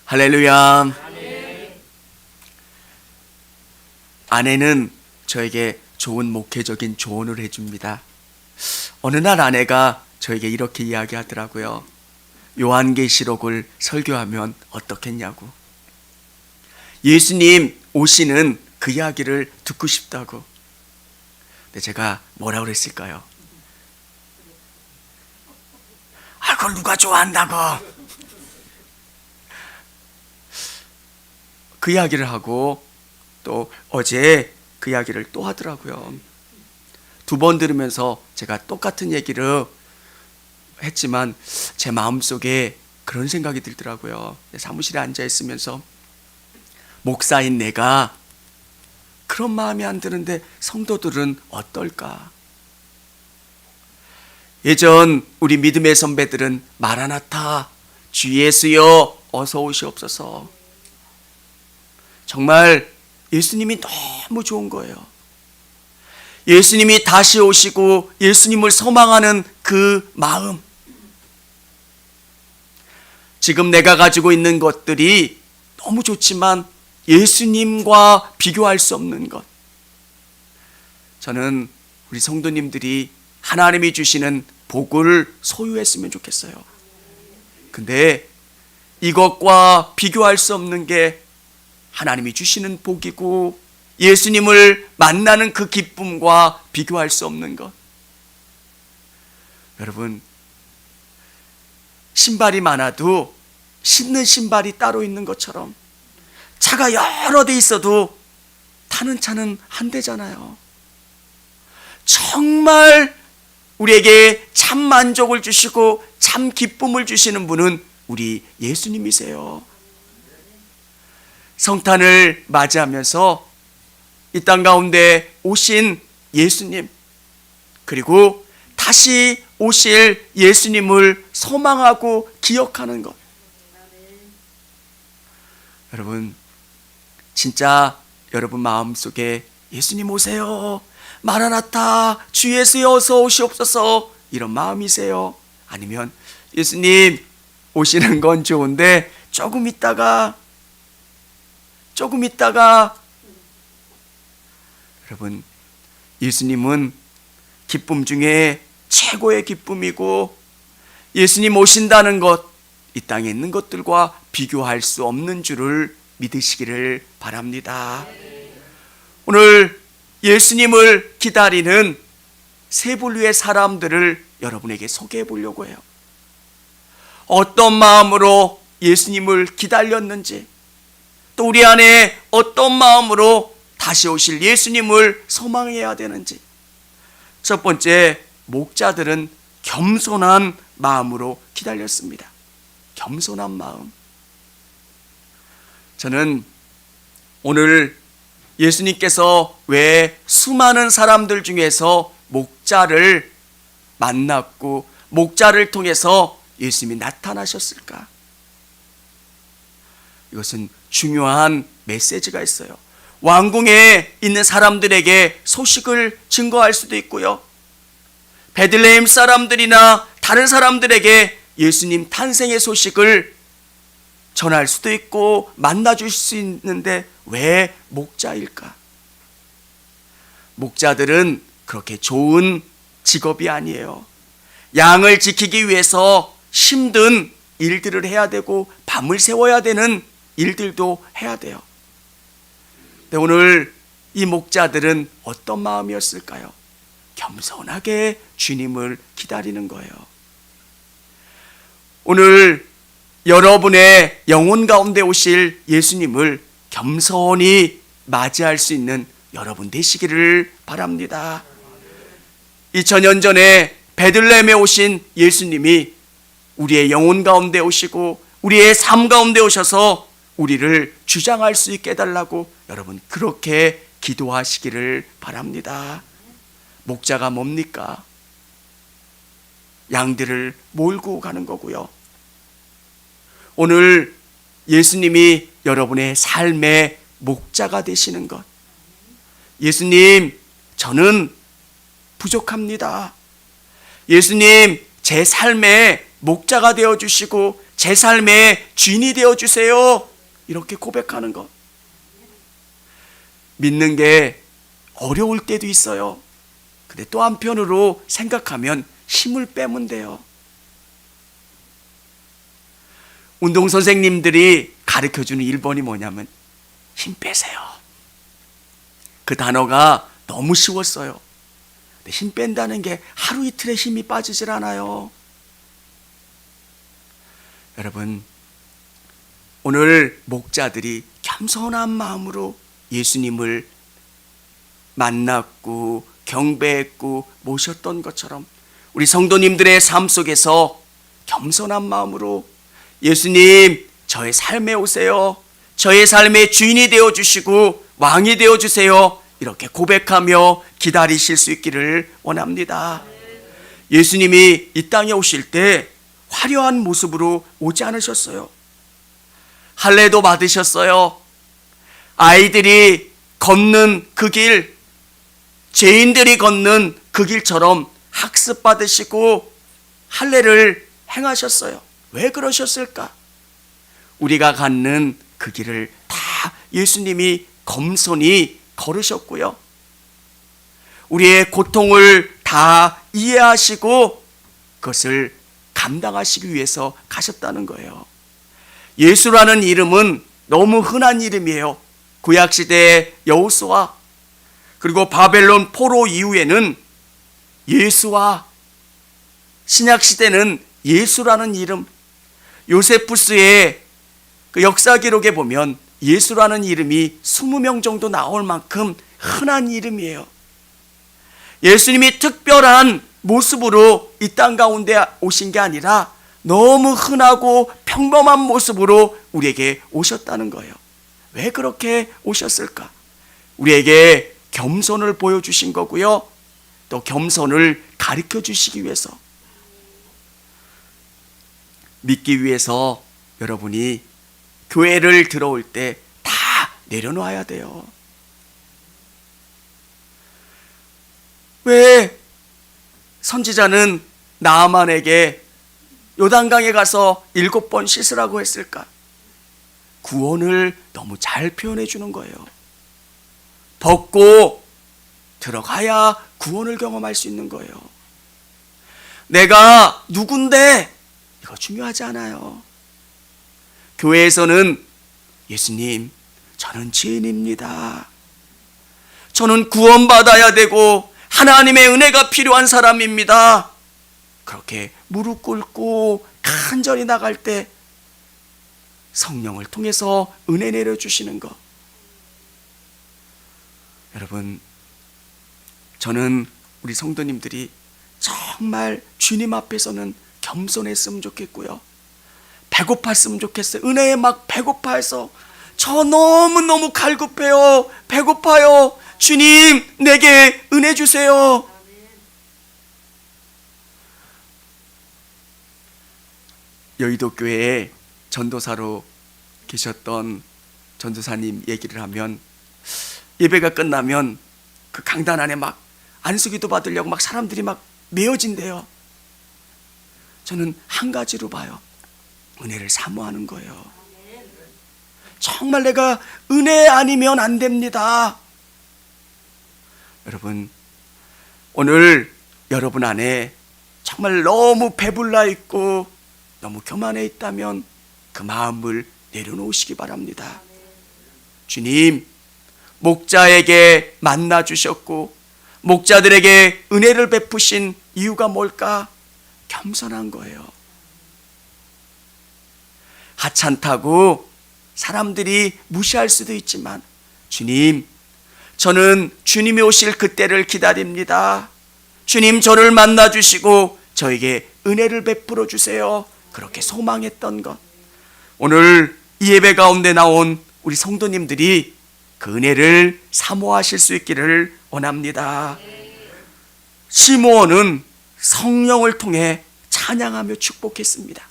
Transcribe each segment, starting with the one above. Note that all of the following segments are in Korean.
할렐루야. 아내는 저에게 좋은 목회적인 조언을 해줍니다. 어느 날 아내가 저에게 이렇게 이야기하더라고요. 요한계시록을 설교하면 어떻겠냐고. 예수님 오시는 그 이야기를 듣고 싶다고. 근데 제가 뭐라고 그랬을까요? 그걸 누가 좋아한다고. 그 이야기를 하고 또 어제 그 이야기를 또 하더라고요. 두 번 들으면서 제가 똑같은 얘기를 했지만 제 마음속에 그런 생각이 들더라고요. 사무실에 앉아 있으면서 목사인 내가 그런 마음이 안 드는데 성도들은 어떨까? 예전 우리 믿음의 선배들은 마라나타 주 예수여 어서 오시옵소서. 정말 예수님이 너무 좋은 거예요. 예수님이 다시 오시고 예수님을 소망하는 그 마음. 지금 내가 가지고 있는 것들이 너무 좋지만 예수님과 비교할 수 없는 것. 저는 우리 성도님들이 하나님이 주시는 복을 소유했으면 좋겠어요. 근데 이것과 비교할 수 없는 게 하나님이 주시는 복이고 예수님을 만나는 그 기쁨과 비교할 수 없는 것. 여러분, 신발이 많아도 신는 신발이 따로 있는 것처럼 차가 여러 대 있어도 타는 차는 한 대잖아요. 정말 우리에게 참 만족을 주시고 참 기쁨을 주시는 분은 우리 예수님이세요. 성탄을 맞이하면서 이 땅 가운데 오신 예수님, 그리고 다시 오실 예수님을 소망하고 기억하는 것. 여러분, 진짜 여러분 마음속에 예수님 오세요, 마라나타 주 예수여 어서 오시옵소서, 이런 마음이세요? 아니면 예수님 오시는 건 좋은데 조금 있다가 여러분, 예수님은 기쁨 중에 최고의 기쁨이고 예수님 오신다는 것, 이 땅에 있는 것들과 비교할 수 없는 줄을 믿으시기를 바랍니다. 오늘 예수님을 기다리는 세 분류의 사람들을 여러분에게 소개해 보려고 해요. 어떤 마음으로 예수님을 기다렸는지, 또 우리 안에 어떤 마음으로 다시 오실 예수님을 소망해야 되는지. 첫 번째, 목자들은 겸손한 마음으로 기다렸습니다. 겸손한 마음. 저는 오늘 예수님께서 왜 수많은 사람들 중에서 목자를 만났고 목자를 통해서 예수님이 나타나셨을까? 이것은 중요한 메시지가 있어요. 왕궁에 있는 사람들에게 소식을 증거할 수도 있고요, 베들레헴 사람들이나 다른 사람들에게 예수님 탄생의 소식을 전할 수도 있고 만나줄 수 있는데 왜 목자일까? 목자들은 그렇게 좋은 직업이 아니에요. 양을 지키기 위해서 힘든 일들을 해야 되고 밤을 새워야 되는 일들도 해야 돼요. 근데 오늘 이 목자들은 어떤 마음이었을까요? 겸손하게 주님을 기다리는 거예요. 오늘 여러분의 영혼 가운데 오실 예수님을 겸손히 맞이할 수 있는 여러분 되시기를 바랍니다. 2000년 전에 베들레헴에 오신 예수님이 우리의 영혼 가운데 오시고 우리의 삶 가운데 오셔서 우리를 주장할 수 있게 해달라고 여러분 그렇게 기도하시기를 바랍니다. 목자가 뭡니까? 양들을 몰고 가는 거고요. 오늘 예수님이 여러분의 삶의 목자가 되시는 것. 예수님, 저는 부족합니다. 예수님, 제 삶의 목자가 되어주시고 제 삶의 주인이 되어주세요. 이렇게 고백하는 것. 믿는 게 어려울 때도 있어요. 근데 또 한편으로 생각하면 힘을 빼면 돼요. 운동선생님들이 가르쳐주는 1번이 뭐냐면 힘 빼세요. 그 단어가 너무 쉬웠어요. 근데 힘 뺀다는 게 하루 이틀에 힘이 빠지질 않아요. 여러분, 오늘 목자들이 겸손한 마음으로 예수님을 만났고 경배했고 모셨던 것처럼 우리 성도님들의 삶 속에서 겸손한 마음으로 예수님, 저의 삶에 오세요. 저의 삶의 주인이 되어주시고 왕이 되어주세요. 이렇게 고백하며 기다리실 수 있기를 원합니다. 예수님이 이 땅에 오실 때 화려한 모습으로 오지 않으셨어요. 할례도 받으셨어요. 아이들이 걷는 그 길, 죄인들이 걷는 그 길처럼 학습받으시고 할례를 행하셨어요. 왜 그러셨을까? 우리가 갖는 그 길을 다 예수님이 겸손히 걸으셨고요. 우리의 고통을 다 이해하시고 그것을 감당하시기 위해서 가셨다는 거예요. 예수라는 이름은 너무 흔한 이름이에요. 구약시대의 여호수아 그리고 바벨론 포로 이후에는 예수와 신약시대는 예수라는 이름, 요세푸스의 그 역사 기록에 보면 예수라는 이름이 20명 정도 나올 만큼 흔한 이름이에요. 예수님이 특별한 모습으로 이 땅 가운데 오신 게 아니라 너무 흔하고 평범한 모습으로 우리에게 오셨다는 거예요. 왜 그렇게 오셨을까? 우리에게 겸손을 보여주신 거고요. 또 겸손을 가르쳐 주시기 위해서, 믿기 위해서 여러분이 교회를 들어올 때 다 내려놓아야 돼요. 왜 선지자는 나아만에게 요단강에 가서 7번 씻으라고 했을까? 구원을 너무 잘 표현해 주는 거예요. 벗고 들어가야 구원을 경험할 수 있는 거예요. 내가 누군데? 이거 중요하지 않아요. 교회에서는 예수님, 저는 죄인입니다. 저는 구원받아야 되고 하나님의 은혜가 필요한 사람입니다. 그렇게 무릎 꿇고 간절히 나갈 때 성령을 통해서 은혜 내려주시는 것. 여러분, 저는 우리 성도님들이 정말 주님 앞에서는 겸손했으면 좋겠고요. 배고팠으면 좋겠어요. 은혜에 막 배고파해서 저 너무너무 갈급해요. 배고파요. 주님, 내게 은혜 주세요. 여의도 교회에 전도사로 계셨던 전도사님 얘기를 하면 예배가 끝나면 그 강단 안에 막 안수기도 받으려고 막 사람들이 막 메어진대요. 저는 한 가지로 봐요. 은혜를 사모하는 거예요. 정말 내가 은혜 아니면 안 됩니다. 여러분, 오늘 여러분 안에 정말 너무 배불러 있고 너무 교만해 있다면 그 마음을 내려놓으시기 바랍니다. 주님, 목자에게 만나 주셨고 목자들에게 은혜를 베푸신 이유가 뭘까? 겸손한 거예요. 하찮다고 사람들이 무시할 수도 있지만 주님, 저는 주님이 오실 그때를 기다립니다. 주님, 저를 만나 주시고 저에게 은혜를 베풀어 주세요. 그렇게 소망했던 것. 오늘 이 예배 가운데 나온 우리 성도님들이 그 은혜를 사모하실 수 있기를 원합니다. 시므온은 성령을 통해 찬양하며 축복했습니다.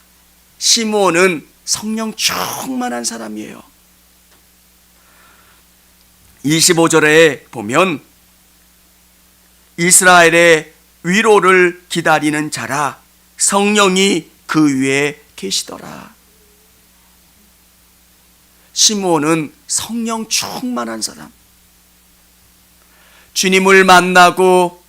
시므온은 성령 충만한 사람이에요. 25절에 보면 이스라엘의 위로를 기다리는 자라 성령이 그 위에 계시더라. 시므온은 성령 충만한 사람. 주님을 만나고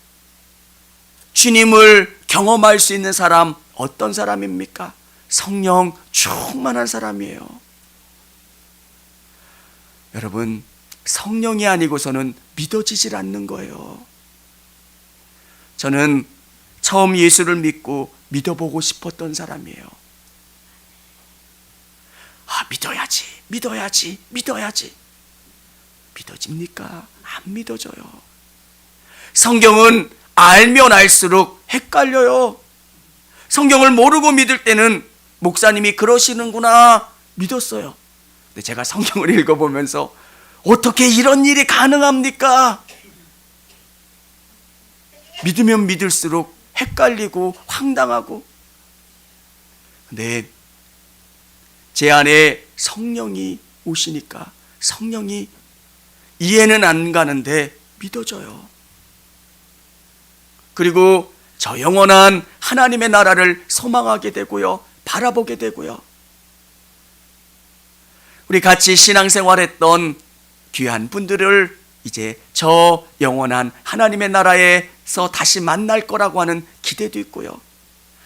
주님을 경험할 수 있는 사람, 어떤 사람입니까? 성령 충만한 사람이에요. 여러분, 성령이 아니고서는 믿어지질 않는 거예요. 저는 처음 예수를 믿고 믿어보고 싶었던 사람이에요. 믿어야지. 믿어집니까? 안 믿어져요. 성경은 알면 알수록 헷갈려요. 성경을 모르고 믿을 때는 목사님이 그러시는구나 믿었어요. 근데 제가 성경을 읽어보면서 어떻게 이런 일이 가능합니까? 믿으면 믿을수록 헷갈리고 황당하고. 근데 제 안에 성령이 오시니까 성령이 이해는 안 가는데 믿어져요. 그리고 저 영원한 하나님의 나라를 소망하게 되고요, 바라보게 되고요. 우리 같이 신앙생활했던 귀한 분들을 이제 저 영원한 하나님의 나라에서 다시 만날 거라고 하는 기대도 있고요.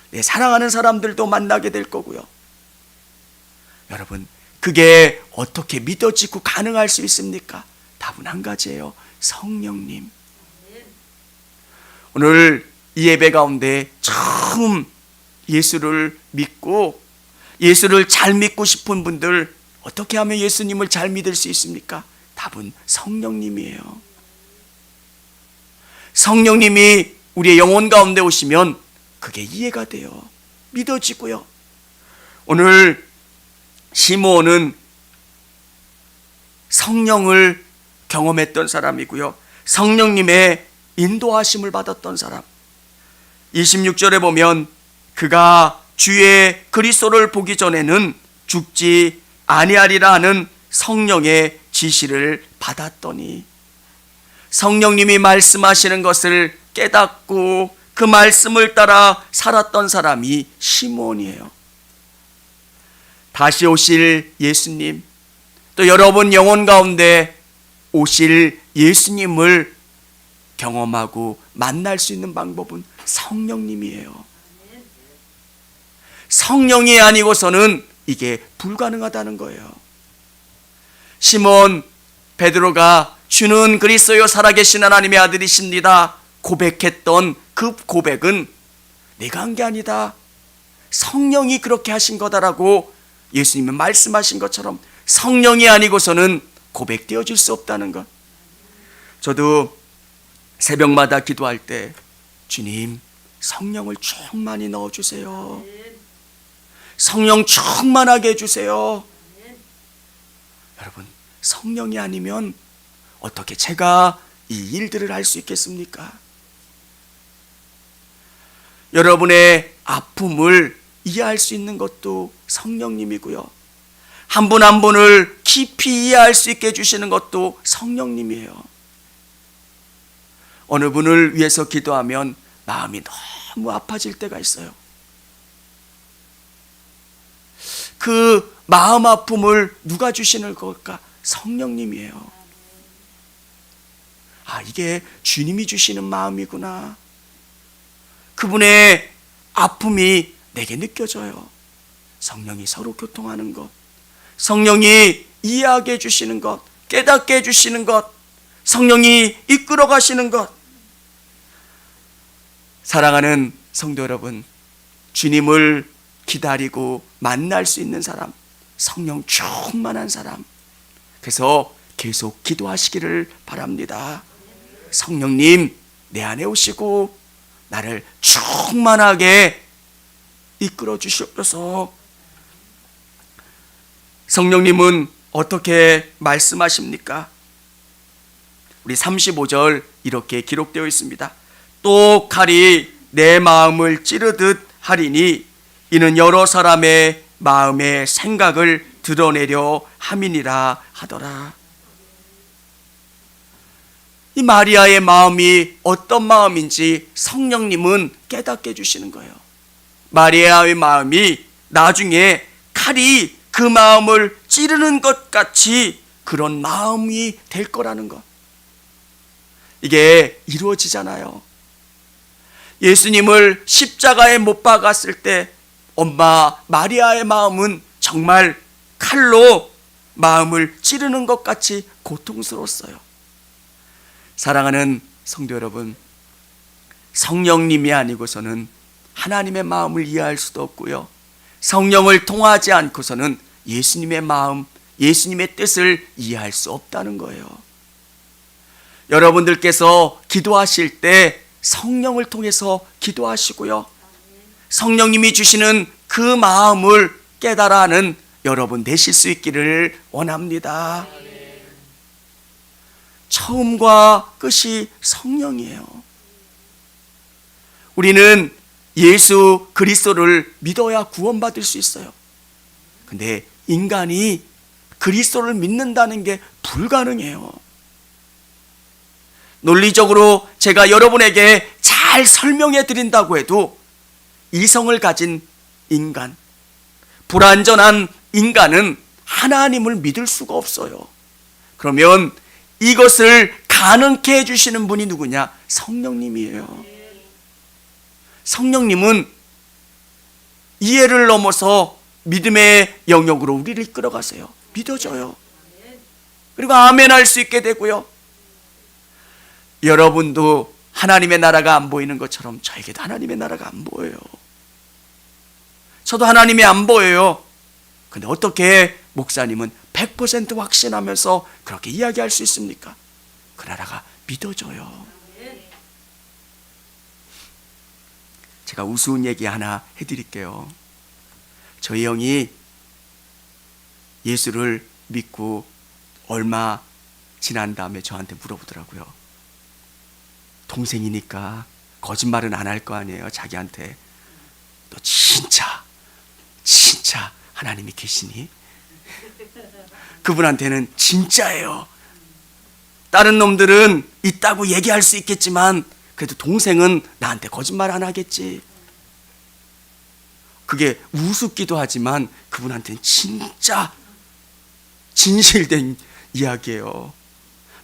내 사랑하는 사람들도 만나게 될 거고요. 여러분, 그게 어떻게 믿어지고 가능할 수 있습니까? 답은 한 가지예요. 성령님. 오늘 이 예배 가운데 처음 예수를 믿고 예수를 잘 믿고 싶은 분들, 어떻게 하면 예수님을 잘 믿을 수 있습니까? 답은 성령님이에요. 성령님이 우리의 영혼 가운데 오시면 그게 이해가 돼요. 믿어지고요. 오늘 시므온은 성령을 경험했던 사람이고요, 성령님의 인도하심을 받았던 사람. 26절에 보면 그가 주의 그리스도를 보기 전에는 죽지 아니하리라 하는 성령의 지시를 받았더니, 성령님이 말씀하시는 것을 깨닫고 그 말씀을 따라 살았던 사람이 시므온이에요. 다시 오실 예수님, 또 여러분 영혼 가운데 오실 예수님을 경험하고 만날 수 있는 방법은 성령님이에요. 성령이 아니고서는 이게 불가능하다는 거예요. 시몬 베드로가 주는 그리스도요 살아계신 하나님의 아들이십니다 고백했던 그 고백은 내가 한 게 아니다, 성령이 그렇게 하신 거다라고 예수님은 말씀하신 것처럼 성령이 아니고서는 고백되어질 수 없다는 것. 저도 새벽마다 기도할 때 주님, 성령을 충만히 넣어주세요. 성령 충만하게 해주세요. 여러분, 성령이 아니면 어떻게 제가 이 일들을 할 수 있겠습니까? 여러분의 아픔을 이해할 수 있는 것도 성령님이고요, 한 분 한 분을 깊이 이해할 수 있게 해주시는 것도 성령님이에요. 어느 분을 위해서 기도하면 마음이 너무 아파질 때가 있어요. 그 마음 아픔을 누가 주시는 걸까? 성령님이에요. 이게 주님이 주시는 마음이구나. 그분의 아픔이 내게 느껴져요. 성령이 서로 교통하는 것, 성령이 이해하게 해주시는 것, 깨닫게 해주시는 것, 성령이 이끌어 가시는 것. 사랑하는 성도 여러분, 주님을 기다리고 만날 수 있는 사람, 성령 충만한 사람, 그래서 계속 기도하시기를 바랍니다. 성령님, 내 안에 오시고 나를 충만하게 이끌어 주시옵소서. 성령님은 어떻게 말씀하십니까? 우리 35절 이렇게 기록되어 있습니다. 또 칼이 내 마음을 찌르듯 하리니 이는 여러 사람의 마음의 생각을 드러내려 함이니라 하더라. 이 마리아의 마음이 어떤 마음인지 성령님은 깨닫게 해주시는 거예요. 마리아의 마음이 나중에 칼이 그 마음을 찌르는 것 같이 그런 마음이 될 거라는 것. 이게 이루어지잖아요. 예수님을 십자가에 못 박았을 때 엄마 마리아의 마음은 정말 칼로 마음을 찌르는 것 같이 고통스러웠어요. 사랑하는 성도 여러분, 성령님이 아니고서는 하나님의 마음을 이해할 수도 없고요, 성령을 통하지 않고서는 예수님의 마음, 예수님의 뜻을 이해할 수 없다는 거예요. 여러분들께서 기도하실 때 성령을 통해서 기도하시고요, 성령님이 주시는 그 마음을 깨달아 하는 여러분 되실 수 있기를 원합니다. 처음과 끝이 성령이에요. 우리는 예수 그리스도를 믿어야 구원받을 수 있어요. 근데 인간이 그리스도를 믿는다는 게 불가능해요. 논리적으로 제가 여러분에게 잘 설명해 드린다고 해도 이성을 가진 인간, 불완전한 인간은 하나님을 믿을 수가 없어요. 그러면 이것을 가능케 해주시는 분이 누구냐? 성령님이에요. 성령님은 이해를 넘어서 믿음의 영역으로 우리를 이끌어가세요. 믿어져요. 그리고 아멘 할 수 있게 되고요. 여러분도 하나님의 나라가 안 보이는 것처럼 저에게도 하나님의 나라가 안 보여요. 저도 하나님이 안 보여요. 근데 어떻게 목사님은 100% 확신하면서 그렇게 이야기할 수 있습니까? 그 나라가 믿어져요. 제가 우스운 얘기 하나 해드릴게요. 저희 형이 예수를 믿고 얼마 지난 다음에 저한테 물어보더라고요. 동생이니까 거짓말은 안 할 거 아니에요. 자기한테. 너 진짜 하나님이 계시니? 그분한테는 진짜예요. 다른 놈들은 있다고 얘기할 수 있겠지만 그래도 동생은 나한테 거짓말 안 하겠지. 그게 우습기도 하지만 그분한테는 진짜 진실된 이야기예요.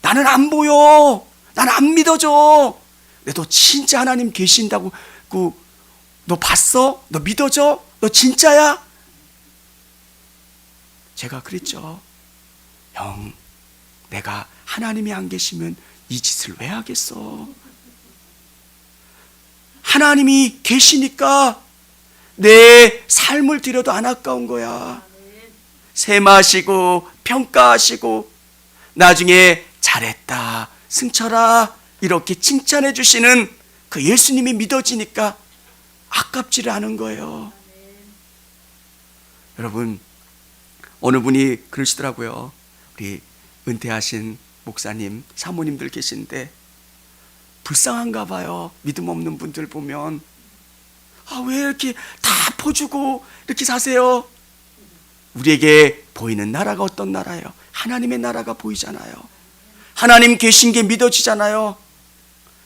나는 안 보여. 나는 안 믿어져. 근데 너 진짜 하나님 계신다고 너 봤어? 너 믿어져? 너 진짜야? 제가 그랬죠. 형, 내가 하나님이 안 계시면 이 짓을 왜 하겠어? 하나님이 계시니까 내 삶을 드려도 안 아까운 거야. 셈하시고 평가하시고 나중에 잘했다, 승철아 이렇게 칭찬해 주시는 그 예수님이 믿어지니까 아깝지를 않은 거예요. 여러분, 어느 분이 그러시더라고요. 우리 은퇴하신 목사님, 사모님들 계신데 불쌍한가 봐요. 믿음 없는 분들 보면. 왜 이렇게 다 퍼주고 이렇게 사세요? 우리에게 보이는 나라가 어떤 나라예요? 하나님의 나라가 보이잖아요. 하나님 계신 게 믿어지잖아요.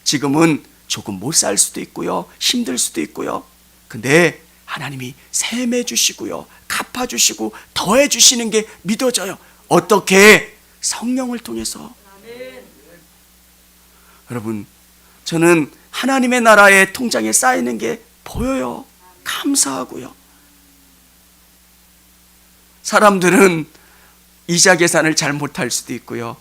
지금은 조금 못 살 수도 있고요, 힘들 수도 있고요. 근데 하나님이 셈해 주시고요, 갚아 주시고 더해 주시는 게 믿어져요. 어떻게? 성령을 통해서. 여러분, 저는 하나님의 나라의 통장에 쌓이는 게 보여요. 감사하고요. 사람들은 이자 계산을 잘 못할 수도 있고요,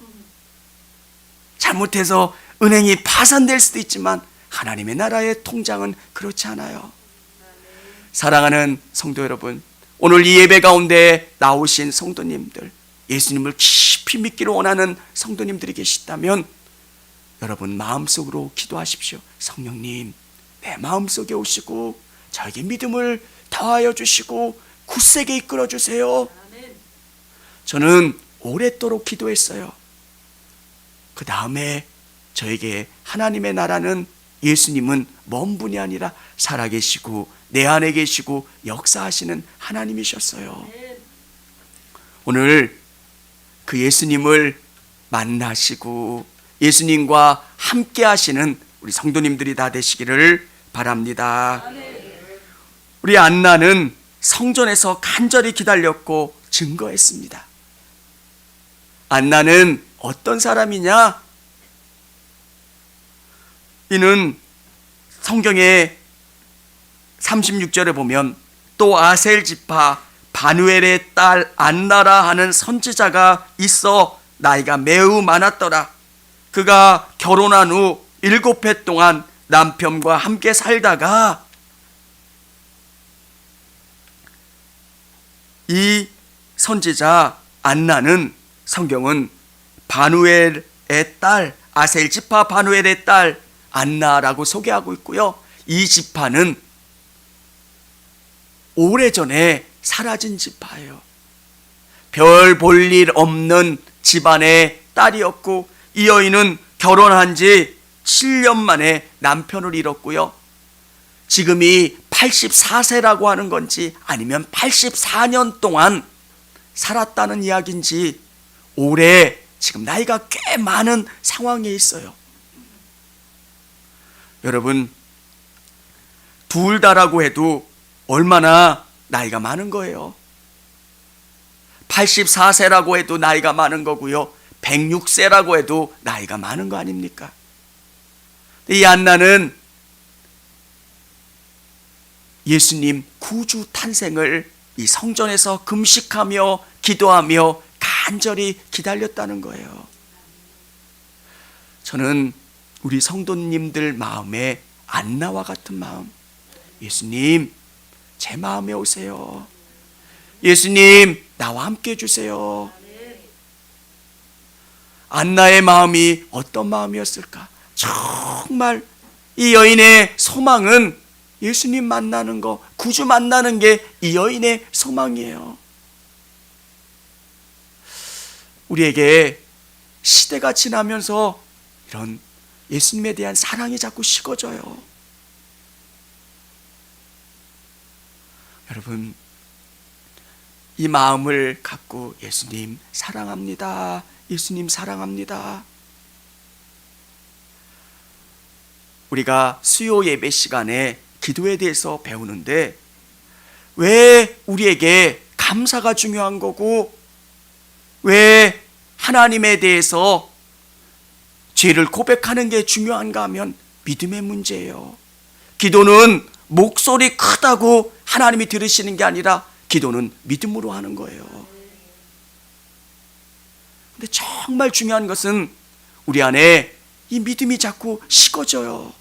잘못해서 은행이 파산될 수도 있지만 하나님의 나라의 통장은 그렇지 않아요. 사랑하는 성도 여러분, 오늘 이 예배 가운데 나오신 성도님들, 예수님을 깊이 믿기를 원하는 성도님들이 계시다면 여러분 마음속으로 기도하십시오. 성령님, 내 마음속에 오시고 저에게 믿음을 더하여 주시고 굳세게 이끌어 주세요. 저는 오랫도록 기도했어요. 그 다음에 저에게 하나님의 나라는, 예수님은 먼 분이 아니라 살아계시고 내 안에 계시고 역사하시는 하나님이셨어요. 오늘 그 예수님을 만나시고 예수님과 함께 하시는 우리 성도님들이 다 되시기를 바랍니다. 우리 안나는 성전에서 간절히 기다렸고 증거했습니다. 안나는 어떤 사람이냐? 이는 성경의 36절에 보면 또 아셀 지파 바누엘의 딸 안나라 하는 선지자가 있어 나이가 매우 많았더라. 그가 결혼한 후 7해 동안 남편과 함께 살다가 이 선지자 안나는 성경은 바누엘의 딸, 아셀 지파 바누엘의 딸 안나라고 소개하고 있고요. 이 지파는 오래전에 사라진 지파예요. 별 볼 일 없는 집안의 딸이었고 이 여인은 결혼한 지 7년 만에 남편을 잃었고요. 지금이 84세라고 하는 건지 아니면 84년 동안 살았다는 이야기인지 올해 지금 나이가 꽤 많은 상황에 있어요. 여러분, 둘 다라고 해도 얼마나 나이가 많은 거예요. 84세라고 해도 나이가 많은 거고요. 106세라고 해도 나이가 많은 거 아닙니까? 이 안나는 예수님 구주 탄생을 이 성전에서 금식하며 기도하며 간절히 기다렸다는 거예요. 저는 우리 성도님들 마음에 안나와 같은 마음, 예수님 제 마음에 오세요. 예수님 나와 함께 해주세요. 안나의 마음이 어떤 마음이었을까? 정말 이 여인의 소망은 예수님 만나는 거, 구주 만나는 게 이 여인의 소망이에요. 우리에게 시대가 지나면서 이런 예수님에 대한 사랑이 자꾸 식어져요. 여러분, 이 마음을 갖고 예수님 사랑합니다. 예수님 사랑합니다. 우리가 수요 예배 시간에 기도에 대해서 배우는데 왜 우리에게 감사가 중요한 거고 왜 하나님에 대해서 죄를 고백하는 게 중요한가 하면 믿음의 문제예요. 기도는 목소리 크다고 하나님이 들으시는 게 아니라 기도는 믿음으로 하는 거예요. 근데 정말 중요한 것은 우리 안에 이 믿음이 자꾸 식어져요.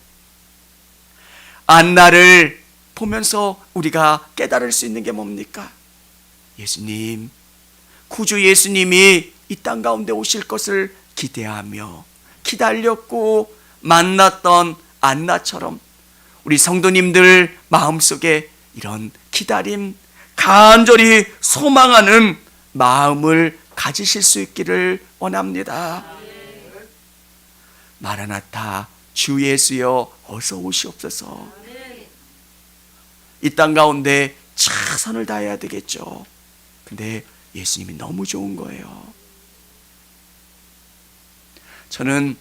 안나를 보면서 우리가 깨달을 수 있는 게 뭡니까? 예수님, 구주 예수님이 이 땅 가운데 오실 것을 기대하며 기다렸고 만났던 안나처럼 우리 성도님들 마음속에 이런 기다림, 간절히 소망하는 마음을 가지실 수 있기를 원합니다. 마라나타, 주 예수여 어서 오시옵소서. 이 땅 가운데 최선을 다해야 되겠죠. 근데 예수님이 너무 좋은 거예요. 저는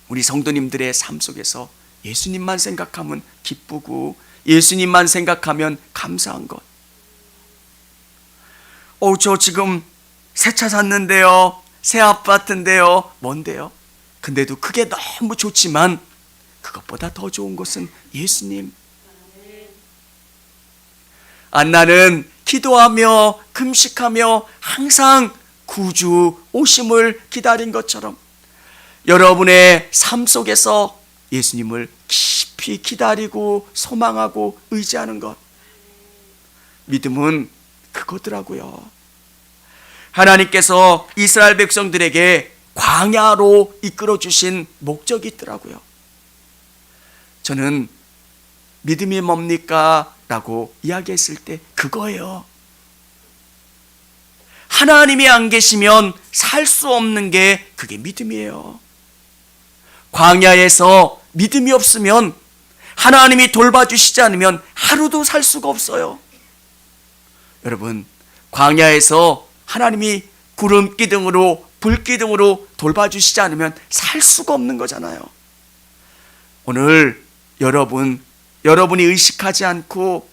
우리 성도님들의 삶 속에서 예수님만 생각하면 기쁘고 예수님만 생각하면 감사한 것. 저 지금 새 차 샀는데요, 새 아파트인데요, 뭔데요? 근데도 그게 너무 좋지만 그것보다 더 좋은 것은 예수님. 안나는 기도하며 금식하며 항상 구주 오심을 기다린 것처럼 여러분의 삶 속에서 예수님을 깊이 기다리고 소망하고 의지하는 것, 믿음은 그거더라고요. 하나님께서 이스라엘 백성들에게 광야로 이끌어 주신 목적이 있더라고요. 저는 믿음이 뭡니까? 라고 이야기했을 때 그거예요. 하나님이 안 계시면 살 수 없는 게 그게 믿음이에요. 광야에서 믿음이 없으면, 하나님이 돌봐주시지 않으면 하루도 살 수가 없어요. 여러분, 광야에서 하나님이 구름 기둥으로 불 기둥으로 돌봐주시지 않으면 살 수가 없는 거잖아요. 오늘 여러분이 의식하지 않고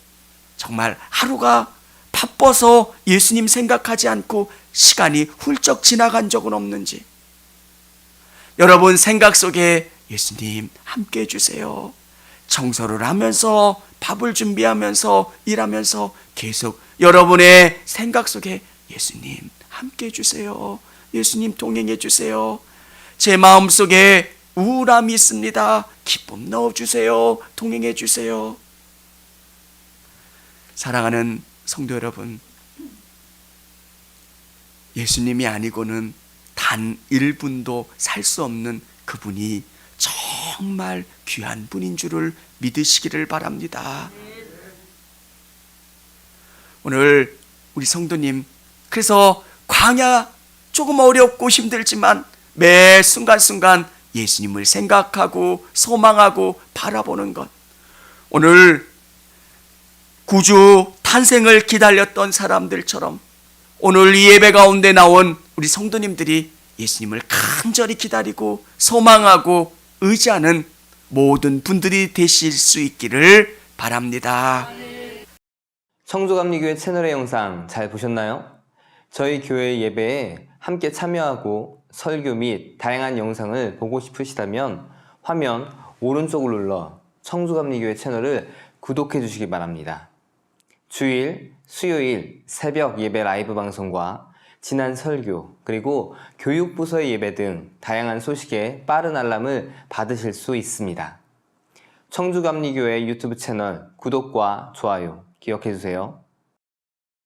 정말 하루가 바빠서 예수님 생각하지 않고 시간이 훌쩍 지나간 적은 없는지, 여러분 생각 속에 예수님 함께 해주세요. 청소를 하면서 밥을 준비하면서 일하면서 계속 여러분의 생각 속에 예수님 함께 해주세요. 예수님 동행해 주세요. 제 마음속에 우울함이 있습니다. 기쁨 넣어주세요. 동행해 주세요. 사랑하는 성도 여러분, 예수님이 아니고는 단 1분도 살 수 없는 그분이 정말 귀한 분인 줄을 믿으시기를 바랍니다. 오늘 우리 성도님, 그래서 광야 조금 어렵고 힘들지만 매 순간순간 예수님을 생각하고 소망하고 바라보는 것, 오늘 구주 탄생을 기다렸던 사람들처럼 오늘 이 예배 가운데 나온 우리 성도님들이 예수님을 간절히 기다리고 소망하고 의지하는 모든 분들이 되실 수 있기를 바랍니다. 청주감리교회 채널의 영상 잘 보셨나요? 저희 교회 예배에 함께 참여하고 설교 및 다양한 영상을 보고 싶으시다면 화면 오른쪽을 눌러 청주감리교회 채널을 구독해 주시기 바랍니다. 주일, 수요일 새벽 예배 라이브 방송과 지난 설교, 그리고 교육부서의 예배 등 다양한 소식에 빠른 알람을 받으실 수 있습니다. 청주감리교회 유튜브 채널 구독과 좋아요 기억해 주세요.